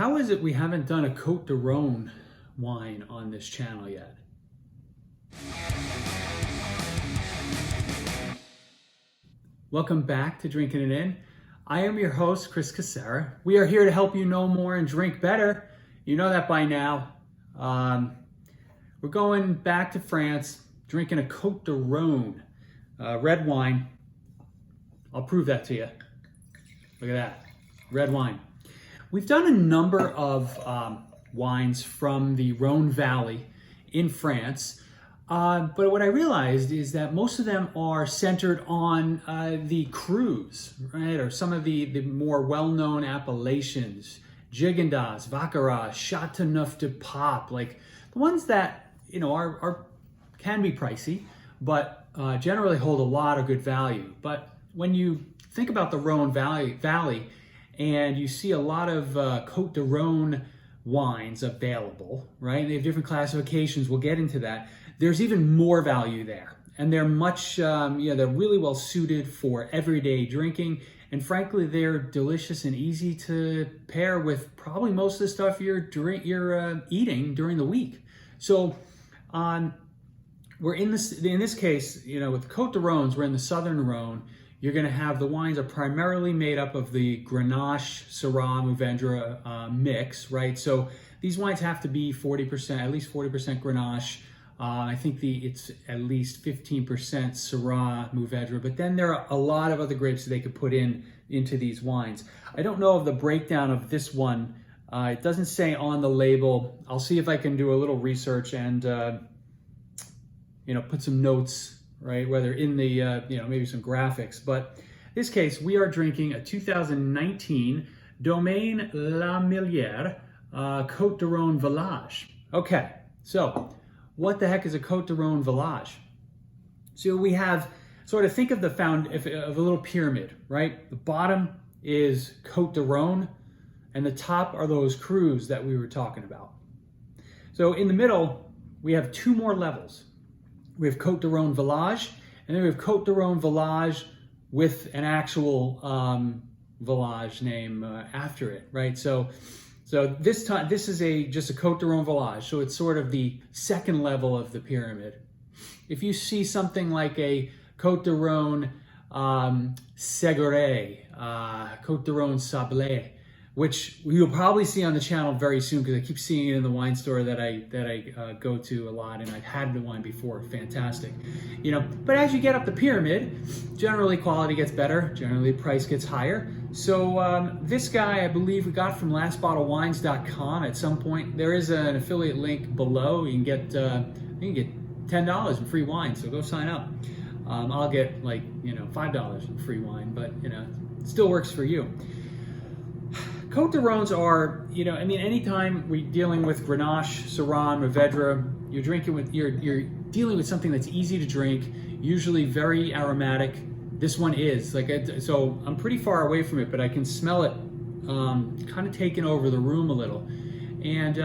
How is it we haven't done a Cotes du Rhone wine on this channel yet? Welcome back to Drinking It In. I am your host, Chris Casera. We are here to help you know more and drink better. You know that by now. We're going back to France, drinking a Cotes du Rhone red wine. I'll prove that to you. Look at that, red wine. We've done a number of wines from the Rhone Valley in France, but what I realized is that most of them are centered on the crus, right? Or some of the more well-known appellations, Gigondas, Baccarat, Chateauneuf-du-Pape, like the ones that, you know, are can be pricey, but generally hold a lot of good value. But when you think about the Rhone Valley, and you see a lot of Cotes du Rhone wines available, right? They have different classifications. We'll get into that. There's even more value there, and they're much, they're really well suited for everyday drinking. And frankly, they're delicious and easy to pair with probably most of the stuff you're eating during the week. So, we're in this case, you know, with Cotes du Rhone, we're in the Southern Rhone. You're going to have the wines are primarily made up of the Grenache, Syrah, Mourvèdre mix, right? So these wines have to be 40%, at least 40% Grenache. I think it's at least 15% Syrah, Mourvèdre, but then there are a lot of other grapes that they could put into these wines. I don't know of the breakdown of this one. It doesn't say on the label. I'll see if I can do a little research and put some notes, right? Whether in the, maybe some graphics. But in this case, we are drinking a 2019 Domaine la Milliere Cotes du Rhone Villages. Okay, so what the heck is a Cotes du Rhone Village? So we have, sort of think of of a little pyramid, right? The bottom is Cotes du Rhone, and the top are those crus that we were talking about. So in the middle, we have two more levels. We have Cotes du Rhone Village, and then we have Cotes du Rhone Village with an actual village name after it, right? So this time, this is just a Cotes du Rhone Village, so it's sort of the second level of the pyramid. If you see something like a Cotes du Rhone Séguré, Cotes du Rhone Sablé, which you'll probably see on the channel very soon because I keep seeing it in the wine store that I go to a lot, and I've had the wine before. Fantastic, But as you get up the pyramid, generally quality gets better, generally price gets higher. So this guy, I believe, we got from lastbottlewines.com at some point. There is an affiliate link below. You can get $10 in free wine. So go sign up. I'll get $5 in free wine, but it still works for you. Cotes du Rhones are, anytime we're dealing with Grenache, Syrah, Mourvèdre, you're dealing with something that's easy to drink, usually very aromatic. This one is so I'm pretty far away from it, but I can smell it, kind of taking over the room a little. And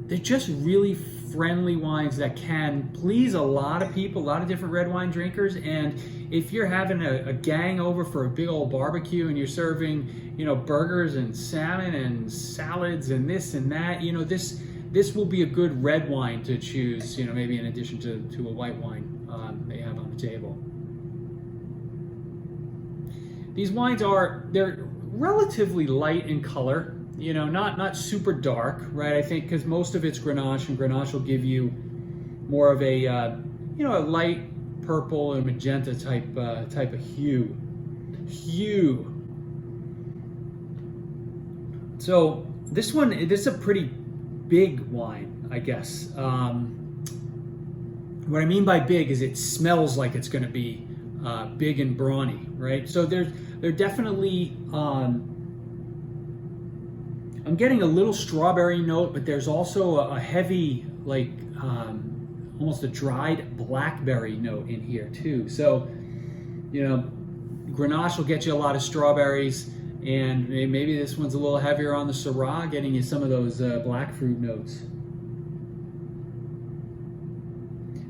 they're just really friendly wines that can please a lot of people, a lot of different red wine drinkers. And if you're having a gang over for a big old barbecue and you're serving, burgers and salmon and salads and this and that, this will be a good red wine to choose, maybe in addition to a white wine they have on the table. These wines they're relatively light in color. Not super dark, right? I think because most of it's Grenache, and Grenache will give you more of a, a light purple and magenta type of hue. So this is a pretty big wine, I guess. What I mean by big is it smells like it's going to be big and brawny, right? So they're definitely. I'm getting a little strawberry note, but there's also a heavy, almost a dried blackberry note in here too. So, Grenache will get you a lot of strawberries, and maybe this one's a little heavier on the Syrah, getting you some of those black fruit notes.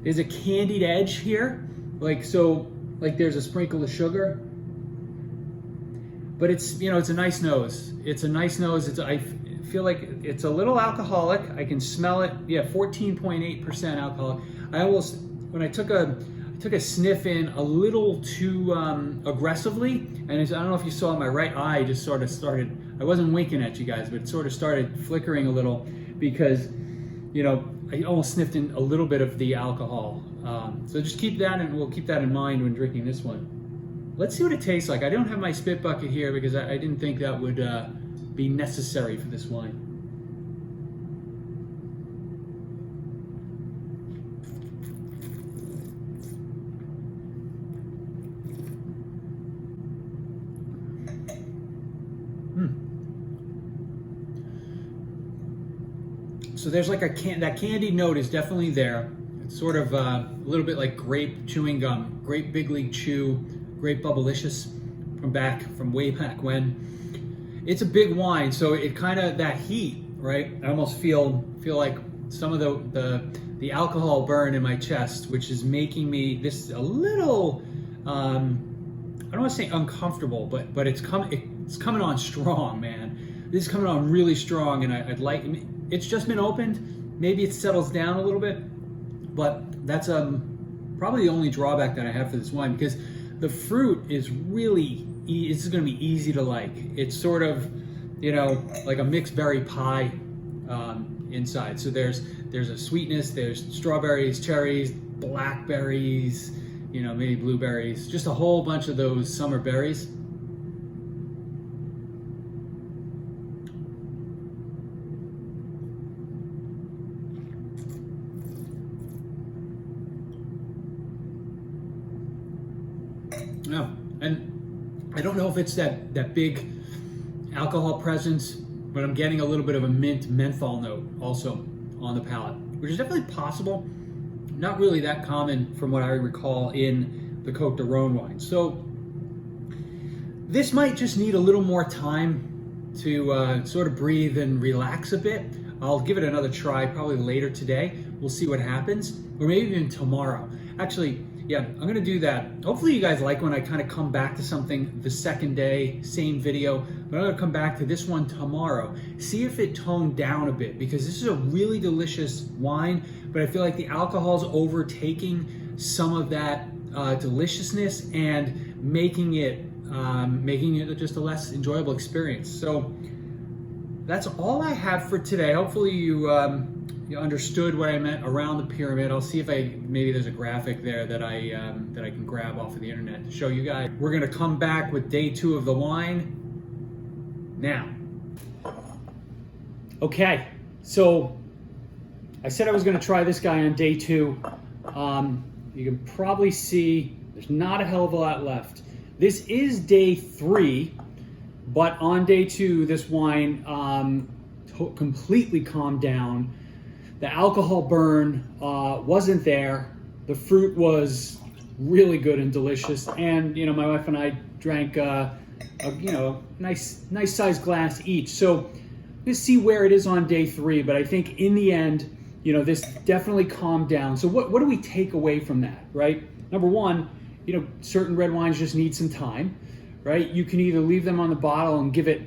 There's a candied edge here, there's a sprinkle of sugar. but it's, you know, it's a nice nose. It's a nice nose. I feel like it's a little alcoholic. I can smell it. Yeah, 14.8% alcohol. I almost, when I took a sniff in a little too aggressively, and I don't know if you saw my right eye just sort of started, I wasn't winking at you guys, but it sort of started flickering a little because, you know, I almost sniffed in a little bit of the alcohol. So just keep that, and we'll keep that in mind when drinking this one. Let's see what it tastes like. I don't have my spit bucket here because I didn't think that would be necessary for this wine. So there's like that candied note is definitely there. It's sort of a little bit like grape chewing gum, grape big league chew, grape bubblicious from way back when. It's a big wine, so it kind of, that heat, right? I almost feel like some of the alcohol burn in my chest, which is making me this a little, I don't want to say uncomfortable, but it's coming on strong, man. This is coming on really strong, and I'd like. It's just been opened. Maybe it settles down a little bit, but that's probably the only drawback that I have for this wine, because the fruit is really, it's going to be easy to like. It's sort of, you know, like a mixed berry pie inside. So there's a sweetness, there's strawberries, cherries, blackberries, you know, maybe blueberries, just a whole bunch of those summer berries. Yeah, and I don't know if it's that big alcohol presence, but I'm getting a little bit of a menthol note also on the palate, which is definitely possible. Not really that common from what I recall in the Cotes du Rhone wine. So this might just need a little more time to sort of breathe and relax a bit. I'll give it another try probably later today. We'll see what happens, or maybe even tomorrow. Actually, yeah, I'm gonna do that. Hopefully you guys like when I kind of come back to something the second day, same video, but I'm gonna come back to this one tomorrow. See if it toned down a bit, because this is a really delicious wine, but I feel like the alcohol's overtaking some of that deliciousness and making it just a less enjoyable experience. So that's all I have for today. Hopefully you understood what I meant around the pyramid. I'll see if maybe there's a graphic there that I can grab off of the internet to show you guys. We're gonna come back with day 2 of the wine now. Okay, so I said I was gonna try this guy on day 2. You can probably see there's not a hell of a lot left. This is day 3, but on day 2, this wine completely calmed down. The alcohol burn wasn't there. The fruit was really good and delicious. And, you know, my wife and I drank a nice sized glass each. So let's see where it is on day 3. But I think in the end, you know, this definitely calmed down. So what do we take away from that, right? Number one, you know, certain red wines just need some time, right? You can either leave them on the bottle and give it,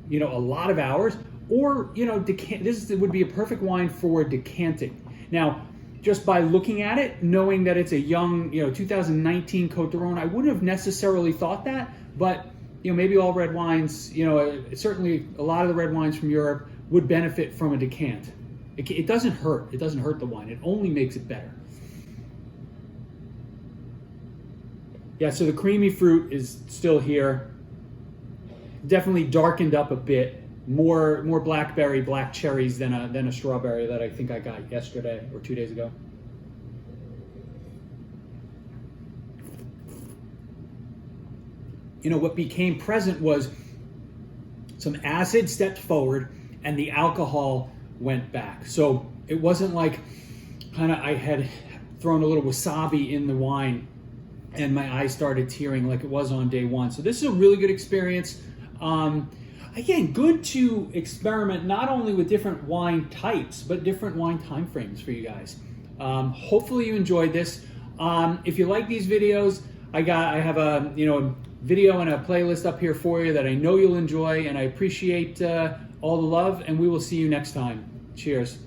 you know, a lot of hours, or, you know, this would be a perfect wine for decanting. Now, just by looking at it, knowing that it's a young, you know, 2019 Cotes du Rhone, I wouldn't have necessarily thought that, but, you know, maybe all red wines, you know, certainly a lot of the red wines from Europe would benefit from a decant. It doesn't hurt. It doesn't hurt the wine. It only makes it better. Yeah, so the creamy fruit is still here. Definitely darkened up a bit. More blackberry, black cherries than a strawberry that I think I got yesterday or 2 days ago. You know, what became present was some acid stepped forward and the alcohol went back. So it wasn't like I had thrown a little wasabi in the wine and my eyes started tearing like it was on day 1. So this is a really good experience. Again, good to experiment not only with different wine types, but different wine time frames for you guys. Hopefully you enjoyed this. If you like these videos, I have a video and a playlist up here for you that I know you'll enjoy, and I appreciate all the love, and we will see you next time. Cheers.